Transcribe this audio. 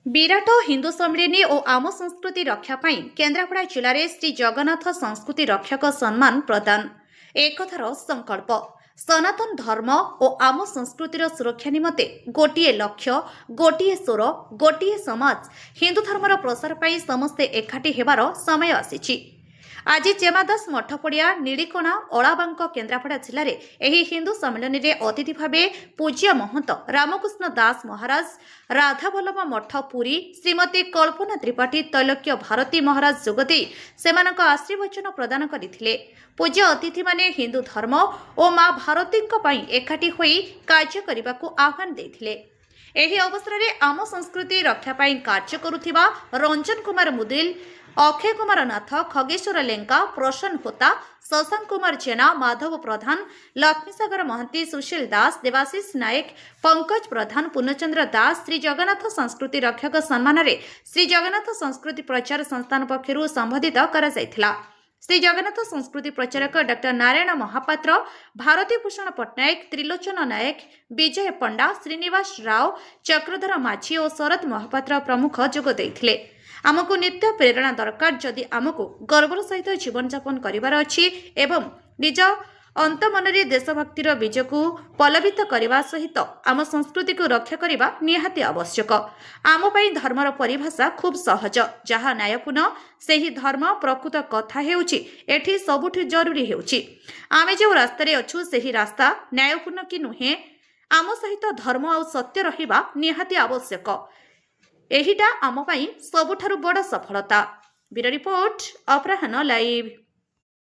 विराट हिंदू सम्मिलनी और आम संस्कृति रक्षापी केन्द्रापड़ा जिले में श्री जगन्नाथ संस्कृति रक्षक सम्मान प्रदान एकथार संकल्प सनातन धर्म और आम संस्कृतिर सुरक्षा निमंते गोटे लक्ष्य गोटे स्वर गोटे समाज हिंदू धर्मर प्रसार पर समस्ते एकाठी हेबार समय आसीछि। आज चेमादास मठपड़िया नीलिकोणा अलाबांक केन्द्रापड़ा जिले में एही हिंदू सम्मिलनी रे अतिथि भावे पूज्य महंत रामकृष्ण दास महाराज राधावल्लभ मठ पुरी श्रीमती कल्पना त्रिपाठी तैलक्य भारती महाराज जोगदे सेमानक आशीर्वचन प्रदान करथिले। पूज्य अतिथि माने हिंदू धर्म और मां भारती एकाठी होई कार्य करबाकू आह्वान देथिले। एही अवसर में आम संस्कृति रक्षा पाई कार्य करुथिबा रंजन कुमार मुदिल अक्षय कुमार नाथ खगेश्वर लेंका प्रसन्न होता शशांक कुमार जेना माधव प्रधान लक्ष्मीसागर महंती सुशील दास देवाशीष नायक पंकज प्रधान पूर्णचंद्र दास श्री जगन्नाथ संस्कृति रक्षक सम्मान में श्री जगन्नाथ संस्कृति प्रचार संस्थान पक्षरु संबोधित करा जायथिला। श्री जगन्नाथ संस्कृति प्रचारक डॉक्टर नारायण महापात्र भारती भूषण पट्टनायक त्रिलोचन नायक विजय पंडा श्रीनिवास राव चक्रधर माझी और शरद महापात्र प्रमुख जोग देथिले। आमको नित्य प्रेरणा दरकार जदि आमको गर्वर सहित जीवन यापन करिवार अछि एवं निज अंत मनरे देशभक्तिर बीज को पलवित करने सहित आम संस्कृति को रक्षा करने निहाती आवश्यक। आम पई धर्मर परिभाषा खूब सहज जहाँ न्यायपूर्ण सेही धर्म प्रकृत कथा हेउछि एठी सबुठ जरूरी हेउछि। आमे जो रास्तारे अछु सेही रास्ता न्यायपूर्ण कि नुहे आम सहित धर्म आ सत्य रहिबा निहाती आवश्यक। एहिटा आम पई सबुठारु बड़ सफलता। ब्यूरो रिपोर्ट अपराह्न लाइव।